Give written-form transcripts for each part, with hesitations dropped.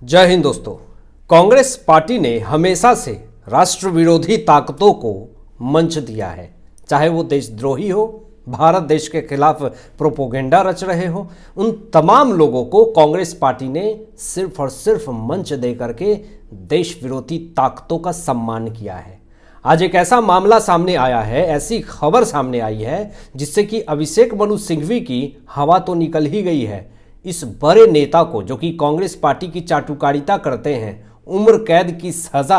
जय हिंद दोस्तों। कांग्रेस पार्टी ने हमेशा से राष्ट्र विरोधी ताकतों को मंच दिया है, चाहे वो देशद्रोही हो, भारत देश के खिलाफ प्रोपोगेंडा रच रहे हो। उन तमाम लोगों को कांग्रेस पार्टी ने सिर्फ और सिर्फ मंच दे करके देश विरोधी ताकतों का सम्मान किया है। आज एक ऐसा मामला सामने आया है, ऐसी खबर सामने आई है जिससे कि अभिषेक मनु सिंघवी की हवा तो निकल ही गई है। इस बड़े नेता को, जो कि कांग्रेस पार्टी की चाटुकारिता करते हैं, उम्र कैद की सजा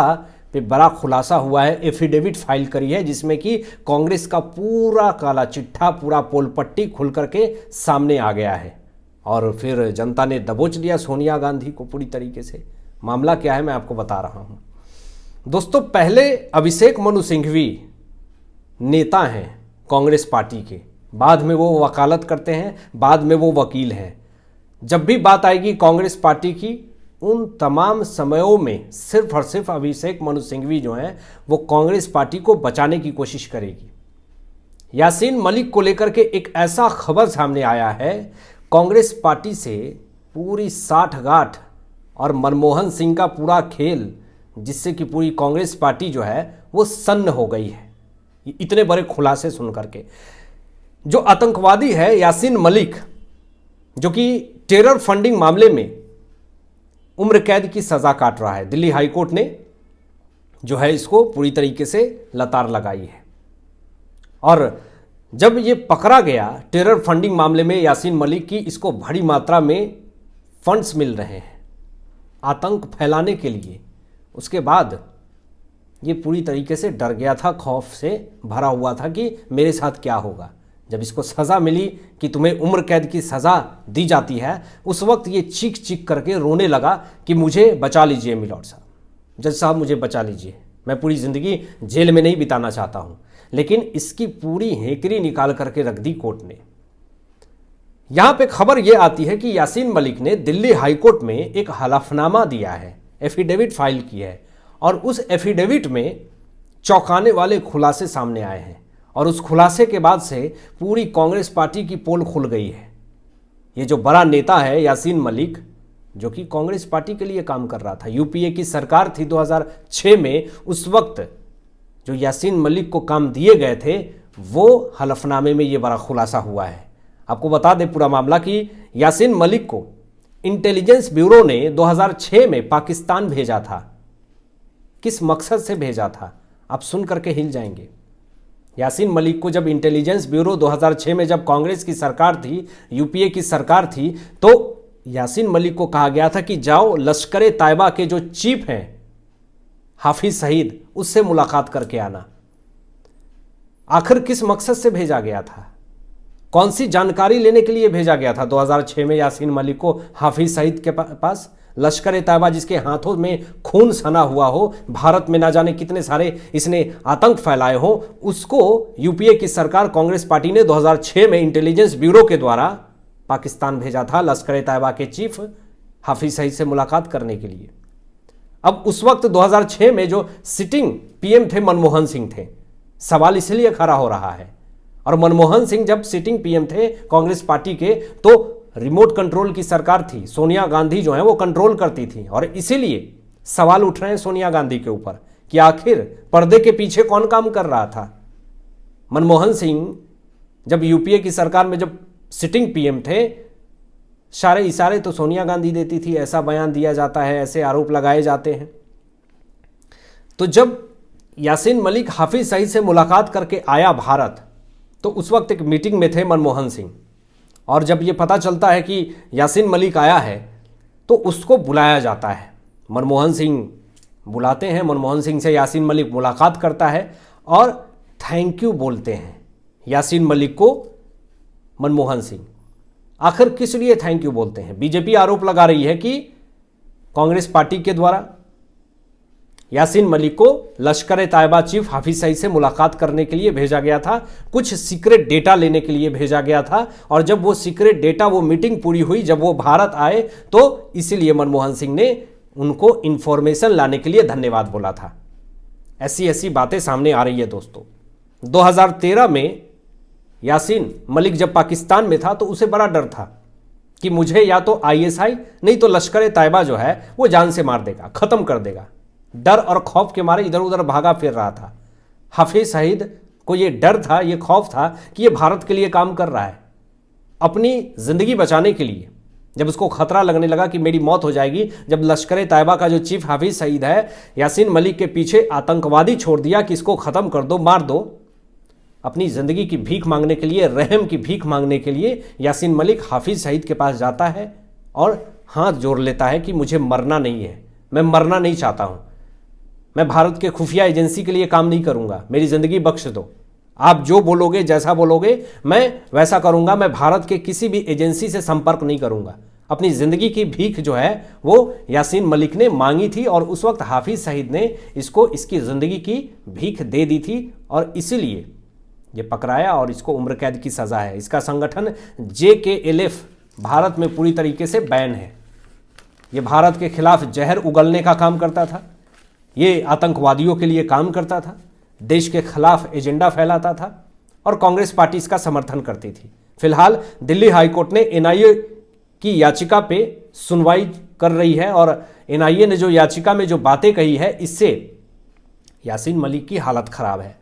पे बड़ा खुलासा हुआ है। एफिडेविट फाइल करी है जिसमें कि कांग्रेस का पूरा काला चिट्ठा, पूरा पोलपट्टी खुल करके सामने आ गया है। और फिर जनता ने दबोच लिया सोनिया गांधी को पूरी तरीके से। मामला क्या है मैं आपको बता रहा हूं दोस्तों। पहले अभिषेक मनु सिंघवी नेता हैं कांग्रेस पार्टी के, बाद में वो वकालत करते हैं, बाद में वो वकील हैं। जब भी बात आएगी कांग्रेस पार्टी की, उन तमाम समयों में सिर्फ और सिर्फ अभिषेक मनु सिंघवी जो हैं वो कांग्रेस पार्टी को बचाने की कोशिश करेगी। यासीन मलिक को लेकर के एक ऐसा खबर सामने आया है, कांग्रेस पार्टी से पूरी साठगांठ और मनमोहन सिंह का पूरा खेल, जिससे कि पूरी कांग्रेस पार्टी जो है वो सन्न हो गई है। इतने बड़े खुलासे सुन करके जो आतंकवादी है यासीन मलिक, जो कि टेरर फंडिंग मामले में उम्र कैद की सजा काट रहा है, दिल्ली हाईकोर्ट ने जो है इसको पूरी तरीके से लतार लगाई है। और जब ये पकड़ा गया टेरर फंडिंग मामले में यासीन मलिक की, इसको बड़ी मात्रा में फंड्स मिल रहे हैं आतंक फैलाने के लिए। उसके बाद ये पूरी तरीके से डर गया था, खौफ से भरा हुआ था कि मेरे साथ क्या होगा। जब इसको सज़ा मिली कि तुम्हें उम्र कैद की सज़ा दी जाती है, उस वक्त ये चीख चीख करके रोने लगा कि मुझे बचा लीजिए मिलॉर्ड साहब, जज साहब मुझे बचा लीजिए, मैं पूरी ज़िंदगी जेल में नहीं बिताना चाहता हूँ। लेकिन इसकी पूरी हेकरी निकाल करके रख दी कोर्ट ने। यहाँ पे खबर ये आती है कि यासीन मलिक ने दिल्ली हाईकोर्ट में एक हलफनामा दिया है, एफिडेविट फाइल की है, और उस एफिडेविट में चौंकाने वाले खुलासे सामने आए हैं। और उस खुलासे के बाद से पूरी कांग्रेस पार्टी की पोल खुल गई है। ये जो बड़ा नेता है यासीन मलिक, जो कि कांग्रेस पार्टी के लिए काम कर रहा था, यूपीए की सरकार थी 2006 में, उस वक्त जो यासीन मलिक को काम दिए गए थे वो हलफनामे में ये बड़ा खुलासा हुआ है। आपको बता दें पूरा मामला कि यासीन मलिक को इंटेलिजेंस ब्यूरो ने 2006 में पाकिस्तान भेजा था। किस मकसद से भेजा था आप सुन करके हिल जाएंगे। यासीन मलिक को जब इंटेलिजेंस ब्यूरो 2006 में, जब कांग्रेस की सरकार थी, यूपीए की सरकार थी, तो यासीन मलिक को कहा गया था कि जाओ लश्कर तैयबा के जो चीफ हैं हाफिज सईद, उससे मुलाकात करके आना। आखिर किस मकसद से भेजा गया था, कौन सी जानकारी लेने के लिए भेजा गया था 2006 में यासीन मलिक को हाफिज सईद के पास? लश्कर तैयबा जिसके हाथों में खून सना हुआ हो, भारत में ना जाने कितने सारे इसने आतंक फैलाए हो, उसको यूपीए की सरकार कांग्रेस पार्टी ने 2006 में इंटेलिजेंस ब्यूरो के द्वारा पाकिस्तान भेजा था लश्कर तैयबा के चीफ हाफिज सईद से मुलाकात करने के लिए। अब उस वक्त 2006 में जो सिटिंग पीएम थे मनमोहन सिंह थे। सवाल इसलिए खड़ा हो रहा है, और मनमोहन सिंह जब सिटिंग पीएम थे कांग्रेस पार्टी के, तो रिमोट कंट्रोल की सरकार थी, सोनिया गांधी जो है वो कंट्रोल करती थी। और इसीलिए सवाल उठ रहे हैं सोनिया गांधी के ऊपर कि आखिर पर्दे के पीछे कौन काम कर रहा था। मनमोहन सिंह जब यूपीए की सरकार में जब सिटिंग पीएम थे, सारे इशारे तो सोनिया गांधी देती थी, ऐसा बयान दिया जाता है, ऐसे आरोप लगाए जाते हैं। तो जब यासीन मलिक हाफिज सईद से मुलाकात करके आया भारत, तो उस वक्त एक मीटिंग में थे मनमोहन सिंह। और जब ये पता चलता है कि यासीन मलिक आया है, तो उसको बुलाया जाता है। मनमोहन सिंह बुलाते हैं, मनमोहन सिंह से यासीन मलिक मुलाकात करता है और थैंक यू बोलते हैं यासीन मलिक को मनमोहन सिंह। आखिर किस लिए थैंक यू बोलते हैं? बीजेपी आरोप लगा रही है कि कांग्रेस पार्टी के द्वारा यासीन मलिक को लश्कर तैयबा चीफ हाफिज सईद से मुलाकात करने के लिए भेजा गया था, कुछ सीक्रेट डेटा लेने के लिए भेजा गया था। और जब वो सीक्रेट डेटा, वो मीटिंग पूरी हुई, जब वो भारत आए, तो इसीलिए मनमोहन सिंह ने उनको इंफॉर्मेशन लाने के लिए धन्यवाद बोला था। ऐसी ऐसी बातें सामने आ रही है दोस्तों। 2013 में यासीन मलिक जब पाकिस्तान में था तो उसे बड़ा डर था कि मुझे या तो आईएसआई नहीं तो लश्कर तैयबा जो है वो जान से मार देगा, खत्म कर देगा। डर और खौफ के मारे इधर उधर भागा फिर रहा था। हाफिज सईद को ये डर था, ये खौफ था कि ये भारत के लिए काम कर रहा है, अपनी जिंदगी बचाने के लिए। जब उसको खतरा लगने लगा कि मेरी मौत हो जाएगी, जब लश्कर तैयबा का जो चीफ हाफिज सईद है यासीन मलिक के पीछे आतंकवादी छोड़ दिया कि इसको खत्म कर दो, मार दो, अपनी ज़िंदगी की भीख मांगने के लिए, रहम की भीख मांगने के लिए यासीन मलिक हाफिज सईद के पास जाता है और हाथ जोड़ लेता है कि मुझे मरना नहीं है, मैं मरना नहीं चाहता हूँ, मैं भारत के खुफिया एजेंसी के लिए काम नहीं करूँगा, मेरी ज़िंदगी बख्श दो, आप जो बोलोगे जैसा बोलोगे मैं वैसा करूँगा, मैं भारत के किसी भी एजेंसी से संपर्क नहीं करूँगा। अपनी ज़िंदगी की भीख जो है वो यासीन मलिक ने मांगी थी और उस वक्त हाफिज सईद ने इसको इसकी ज़िंदगी की भीख दे दी थी और इसीलिए ये पकड़ाया और इसको उम्र कैद की सज़ा है। इसका संगठन JKLF भारत में पूरी तरीके से बैन है। ये भारत के खिलाफ जहर उगलने का काम करता था, ये आतंकवादियों के लिए काम करता था, देश के खिलाफ एजेंडा फैलाता था और कांग्रेस पार्टी इसका समर्थन करती थी। फिलहाल दिल्ली हाईकोर्ट ने NIA की याचिका पे सुनवाई कर रही है और NIA ने जो याचिका में जो बातें कही है इससे यासीन मलिक की हालत खराब है।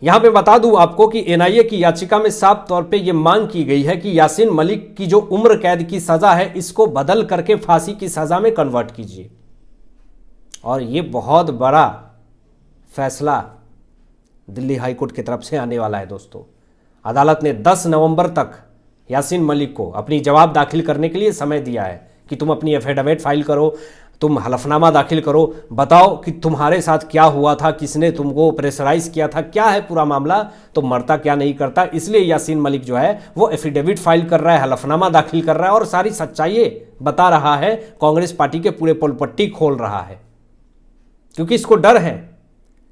यहां पे बता दूं आपको कि NIA की याचिका में साफ तौर पे ये मांग की गई है कि यासीन मलिक की जो उम्र कैद की सजा है इसको बदल करके फांसी की सजा में कन्वर्ट कीजिए। और ये बहुत बड़ा फैसला दिल्ली हाईकोर्ट की तरफ से आने वाला है दोस्तों। अदालत ने 10 नवंबर तक यासीन मलिक को अपनी जवाब दाखिल करने के लिए समय दिया है कि तुम अपनी एफिडेविट फाइल करो, तुम हलफनामा दाखिल करो, बताओ कि तुम्हारे साथ क्या हुआ था, किसने तुमको प्रेशराइज किया था, क्या है पूरा मामला, तो मरता क्या नहीं करता। इसलिए यासीन मलिक जो है वो एफिडेविट फाइल कर रहा है, हलफनामा दाखिल कर रहा है और सारी सच्चाई बता रहा है, कांग्रेस पार्टी के पूरे पोलपट्टी खोल रहा है, क्योंकि इसको डर है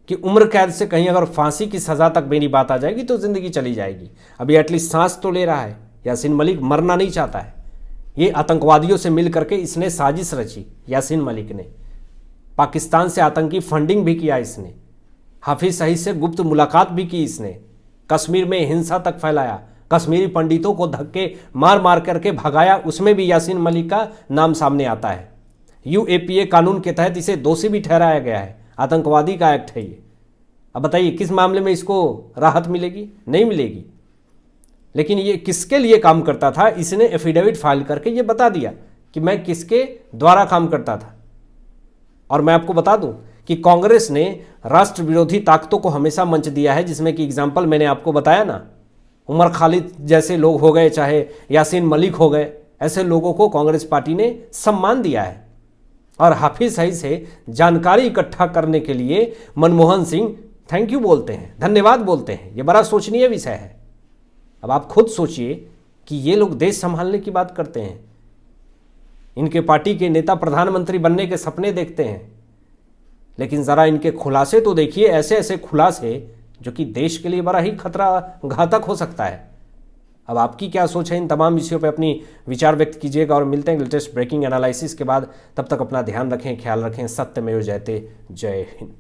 कि उम्र कैद से कहीं अगर फांसी की सजा तक मेरी बात आ जाएगी तो जिंदगी चली जाएगी। अभी एटलीस्ट सांस तो ले रहा है। यासीन मलिक मरना नहीं चाहता है। ये आतंकवादियों से मिल करके इसने साजिश रची। यासीन मलिक ने पाकिस्तान से आतंकी फंडिंग भी किया, इसने हाफिज सईद से गुप्त मुलाकात भी की, इसने कश्मीर में हिंसा तक फैलाया, कश्मीरी पंडितों को धक्के मार मार करके भगाया, उसमें भी यासीन मलिक का नाम सामने आता है। UAPA कानून के तहत इसे दोषी भी ठहराया गया है, आतंकवादी का एक्ट है ये। अब बताइए किस मामले में इसको राहत मिलेगी? नहीं मिलेगी। लेकिन ये किसके लिए काम करता था, इसने एफिडेविट फाइल करके ये बता दिया कि मैं किसके द्वारा काम करता था। और मैं आपको बता दूं कि कांग्रेस ने राष्ट्र विरोधी ताकतों को हमेशा मंच दिया है, जिसमें कि एग्जाम्पल मैंने आपको बताया ना, उमर खालिद जैसे लोग हो गए, चाहे यासीन मलिक हो गए, ऐसे लोगों को कांग्रेस पार्टी ने सम्मान दिया है। और हाफिज सईद से जानकारी इकट्ठा करने के लिए मनमोहन सिंह थैंक यू बोलते हैं, धन्यवाद बोलते हैं। ये बड़ा सोचनीय विषय है। अब आप खुद सोचिए कि ये लोग देश संभालने की बात करते हैं, इनके पार्टी के नेता प्रधानमंत्री बनने के सपने देखते हैं, लेकिन ज़रा इनके खुलासे तो देखिए, ऐसे ऐसे खुलासे जो कि देश के लिए बड़ा ही खतरा घातक हो सकता है। अब आपकी क्या सोच है इन तमाम विषयों पे? अपनी विचार व्यक्त कीजिएगा और मिलते हैं लेटेस्ट ब्रेकिंग एनालिसिस के बाद। तब तक अपना ध्यान रखें, ख्याल रखें। सत्यमेव जयते। जय हिंद।